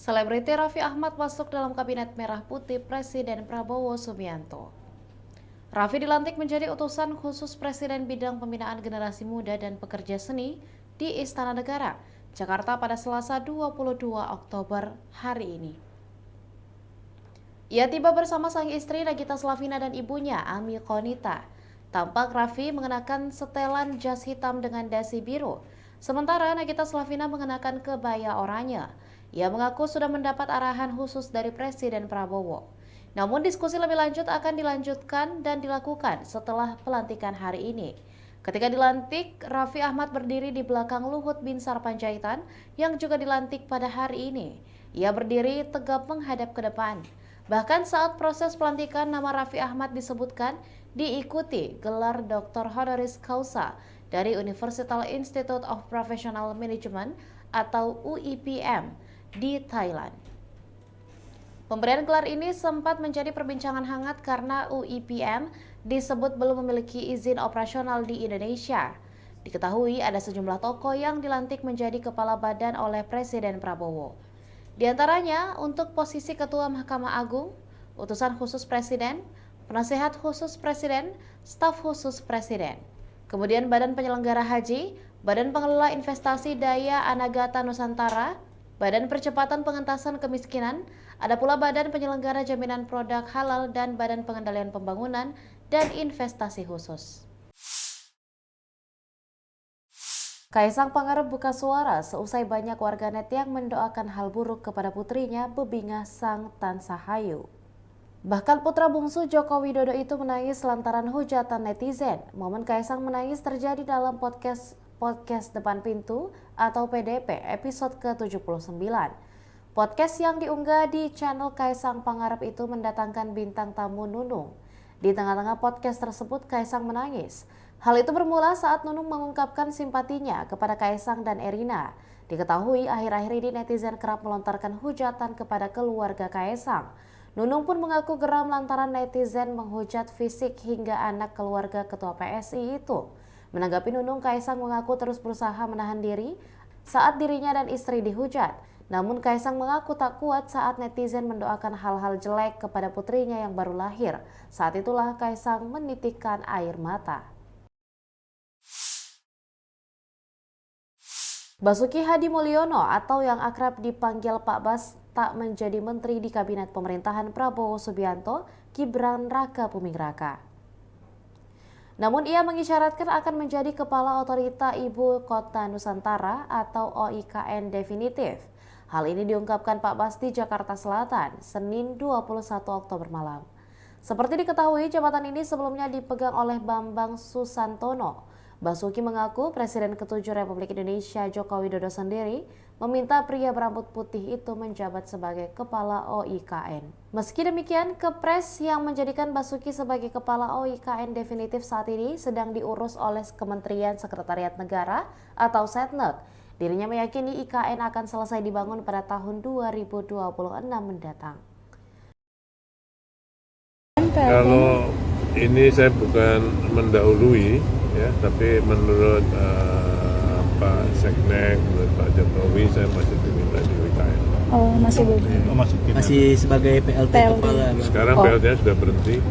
Selebriti Raffi Ahmad masuk dalam Kabinet Merah Putih Presiden Prabowo Subianto. Raffi dilantik menjadi utusan khusus Presiden bidang pembinaan generasi muda dan pekerja seni di Istana Negara, Jakarta pada Selasa 22 Oktober hari ini. Ia tiba bersama sang istri Nagita Slavina dan ibunya Ami Konita. Tampak Raffi mengenakan setelan jas hitam dengan dasi biru, sementara Nagita Slavina mengenakan kebaya oranye. Ia mengaku sudah mendapat arahan khusus dari Presiden Prabowo. Namun diskusi lebih lanjut akan dilanjutkan dan dilakukan setelah pelantikan hari ini. Ketika dilantik, Raffi Ahmad berdiri di belakang Luhut Binsar Panjaitan yang juga dilantik pada hari ini. Ia berdiri tegap menghadap ke depan. Bahkan saat proses pelantikan, nama Raffi Ahmad disebutkan diikuti gelar Dr. Honoris Causa dari University Institute of Professional Management atau UIPM di Thailand. Pemberian gelar ini sempat menjadi perbincangan hangat karena UIPM disebut belum memiliki izin operasional di Indonesia. Diketahui ada sejumlah tokoh yang dilantik menjadi kepala badan oleh Presiden Prabowo. Di antaranya untuk posisi Ketua Mahkamah Agung, utusan khusus Presiden, penasehat khusus Presiden, staf khusus Presiden. Kemudian Badan Penyelenggara Haji, Badan Pengelola Investasi Daya Anagata Nusantara, Badan Percepatan Pengentasan Kemiskinan, ada pula Badan Penyelenggara Jaminan Produk Halal dan Badan Pengendalian Pembangunan dan Investasi Khusus. Kaisang Pangarep buka suara seusai banyak warganet yang mendoakan hal buruk kepada putrinya Bebingah Sang Tansahayu. Bahkan putra bungsu Joko Widodo itu menangis lantaran hujatan netizen. Momen Kaisang menangis terjadi dalam podcast Depan Pintu atau PDP episode ke-79. Podcast yang diunggah di channel Kaisang Pangarep itu mendatangkan bintang tamu Nunung. Di tengah-tengah podcast tersebut Kaisang menangis. Hal itu bermula saat Nunung mengungkapkan simpatinya kepada Kaisang dan Erina. Diketahui akhir-akhir ini netizen kerap melontarkan hujatan kepada keluarga Kaisang. Nunung pun mengaku geram lantaran netizen menghujat fisik hingga anak keluarga ketua PSI itu. Menanggapi Nunung, Kaisang mengaku terus berusaha menahan diri saat dirinya dan istri dihujat. Namun Kaisang mengaku tak kuat saat netizen mendoakan hal-hal jelek kepada putrinya yang baru lahir. Saat itulah Kaisang menitikkan air mata. Basuki Hadi Mulyono atau yang akrab dipanggil Pak Bas tak menjadi menteri di Kabinet Pemerintahan Prabowo Subianto Gibran Raka Buming Raka. Namun ia mengisyaratkan akan menjadi Kepala Otorita Ibu Kota Nusantara atau OIKN definitif. Hal ini diungkapkan Pak Bas di Jakarta Selatan, Senin 21 Oktober malam. Seperti diketahui, jabatan ini sebelumnya dipegang oleh Bambang Susantono. Basuki mengaku Presiden ke-7 Republik Indonesia Joko Widodo sendiri meminta pria berambut putih itu menjabat sebagai Kepala OIKN. Meski demikian, Kepres yang menjadikan Basuki sebagai Kepala OIKN definitif saat ini sedang diurus oleh Kementerian Sekretariat Negara atau Setnek. Dirinya meyakini IKN akan selesai dibangun pada tahun 2026 mendatang. Kalau ini saya bukan mendahului, ya, tapi menurut Pak Seknek, menurut Pak Jokowi, saya masih diminta di IKN. Oh, masih belum? Masih sebagai PLT kepala. Sekarang PLT-nya sudah berhenti.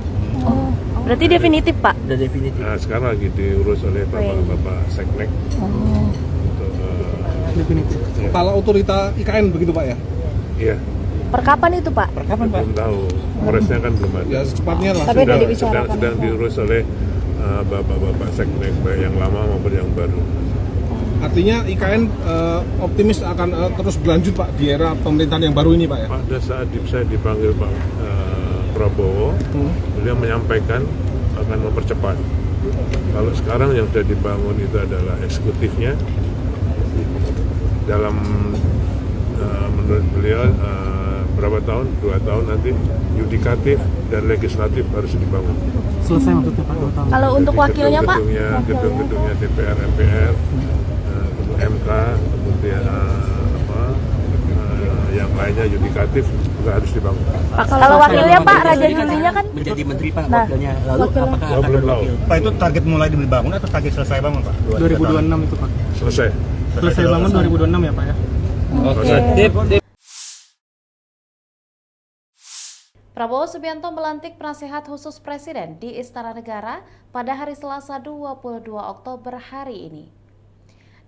Oh, berarti definitif, Pak? Sudah definitif. Nah, sekarang lagi diurus oleh Bapak Seknek. Oh. Untuk, definitif. Ya. Kepala otorita IKN begitu Pak ya? Iya. Per kapan itu, Pak? Per kapan, Pak? Belum tahu. Presnya kan belum ada. Ya secepatnya lah. Tapi udah dibicarakan. Sedang diurus oleh Bapak Seknek, baik yang lama maupun yang baru. Artinya IKN optimis akan terus berlanjut Pak di era pemerintahan yang baru ini Pak ya? Pada saat saya dipanggil Pak Prabowo, beliau menyampaikan akan mempercepat. Kalau sekarang yang sudah dibangun itu adalah eksekutifnya. Dalam menurut beliau berapa tahun? 2 tahun nanti yudikatif dan legislatif harus dibangun. Selesai maksudnya Pak 2 tahun. Kalau untuk wakilnya, Pak? Gedung-gedungnya DPR, MPR, MK, kemudian yang lainnya yudikatif juga harus dibangun. Pak, kalau wakilnya Pak, Raja Julinya kan menjadi menteri Pak wakilnya. Lalu apakah akan belum tahu. Pak, itu target mulai dibangun atau target selesai bangun Pak? 2026 itu Pak. Selesai. Selesai bangun 2026 ya Pak ya? Selesai. Prabowo Subianto melantik penasehat khusus Presiden di Istana Negara pada hari Selasa 22 Oktober hari ini.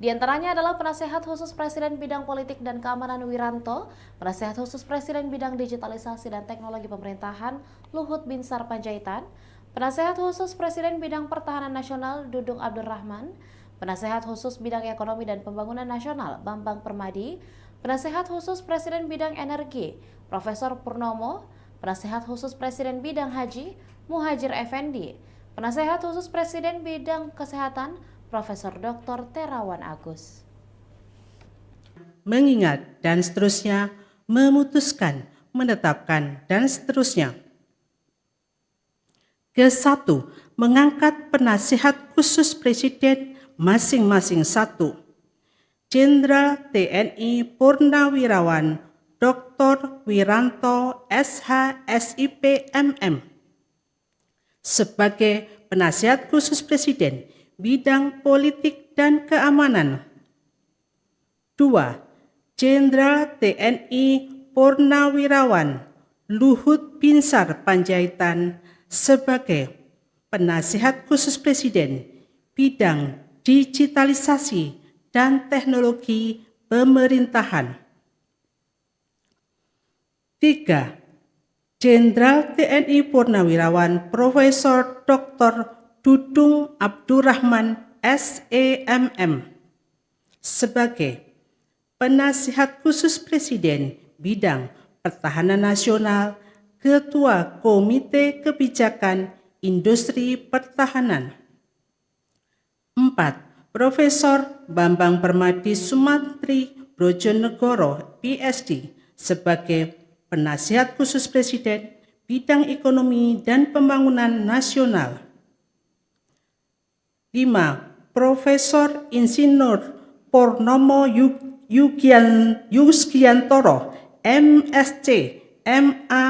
Di antaranya adalah penasehat khusus Presiden bidang politik dan keamanan Wiranto, penasehat khusus Presiden bidang digitalisasi dan teknologi pemerintahan Luhut Binsar Panjaitan, penasehat khusus Presiden bidang pertahanan nasional Dudung Abdurrahman, penasehat khusus bidang ekonomi dan pembangunan nasional Bambang Permadi, penasehat khusus Presiden bidang energi Profesor Purnomo, penasehat khusus Presiden bidang haji Muhajir Effendi, penasehat khusus Presiden bidang kesehatan Profesor Dr. Terawan Agus. Mengingat dan seterusnya, memutuskan, menetapkan dan seterusnya. Ke-1, mengangkat penasihat khusus Presiden masing-masing 1. Jenderal TNI Purnawirawan Dr. Wiranto SH SIP MM sebagai penasihat khusus Presiden bidang politik dan keamanan. 2. Jenderal TNI Purnawirawan Luhut Binsar Panjaitan sebagai penasihat khusus Presiden bidang digitalisasi dan teknologi pemerintahan. 3. Jenderal TNI Purnawirawan Profesor Dr. Dudung Abdurrahman SEMM sebagai penasihat khusus Presiden bidang pertahanan nasional, Ketua Komite Kebijakan Industri Pertahanan. 4. Profesor Bambang Permadi Sumantri Brojonegoro PSD sebagai penasihat khusus Presiden bidang ekonomi dan pembangunan nasional. 5. Profesor Insinyur Purnomo Yuskiantoro MSc MA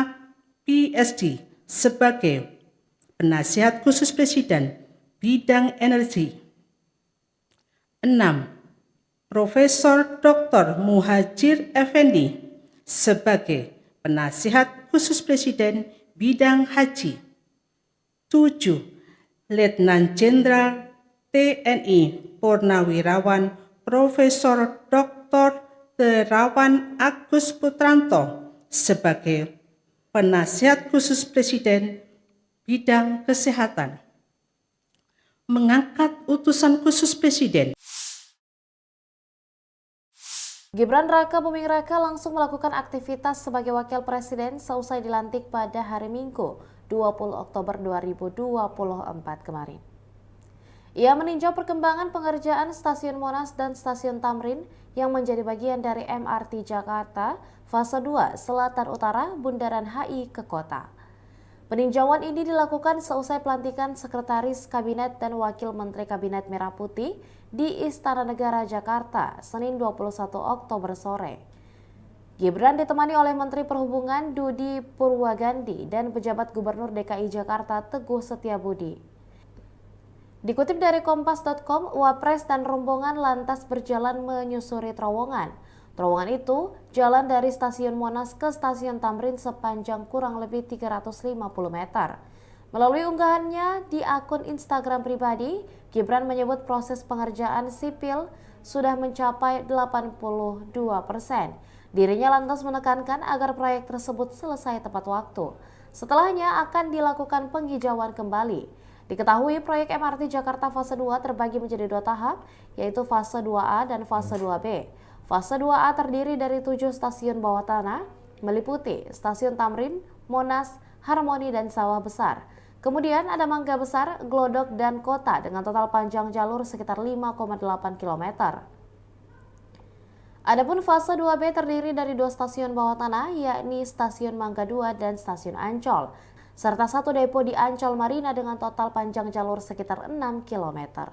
PSD sebagai penasihat khusus Presiden bidang energi. 6. Profesor Dr. Muhajir Effendi sebagai penasihat khusus Presiden bidang haji. 7. Letnan Jenderal TNI Purnawirawan Profesor Dr. Terawan Agus Putranto sebagai penasihat khusus Presiden bidang kesehatan. Mengangkat utusan khusus Presiden. Gibran Raka Buming Raka langsung melakukan aktivitas sebagai wakil presiden seusai dilantik pada hari Minggu 20 Oktober 2024 kemarin. Ia meninjau perkembangan pengerjaan Stasiun Monas dan Stasiun Tamrin yang menjadi bagian dari MRT Jakarta Fase 2 Selatan Utara Bundaran HI ke kota. Peninjauan ini dilakukan seusai pelantikan Sekretaris Kabinet dan Wakil Menteri Kabinet Merah Putih di Istana Negara Jakarta, Senin 21 Oktober sore. Gibran ditemani oleh Menteri Perhubungan Dudi Purwagandi dan pejabat Gubernur DKI Jakarta Teguh Setiabudi. Dikutip dari Kompas.com, Wapres dan rombongan lantas berjalan menyusuri terowongan. Terowongan itu jalan dari Stasiun Monas ke Stasiun Tamrin sepanjang kurang lebih 350 meter. Melalui unggahannya di akun Instagram pribadi, Gibran menyebut proses pengerjaan sipil sudah mencapai 82%. Dirinya lantas menekankan agar proyek tersebut selesai tepat waktu. Setelahnya akan dilakukan penghijauan kembali. Diketahui proyek MRT Jakarta Fase 2 terbagi menjadi 2 tahap, yaitu Fase 2A dan Fase 2B. Fase 2A terdiri dari 7 stasiun bawah tanah, meliputi Stasiun Tamrin, Monas, Harmoni, dan Sawah Besar. Kemudian ada Mangga Besar, Glodok, dan Kota dengan total panjang jalur sekitar 5,8 km. Adapun Fase 2B terdiri dari 2 stasiun bawah tanah, yakni Stasiun Mangga 2 dan Stasiun Ancol, serta 1 depo di Ancol Marina dengan total panjang jalur sekitar 6 km.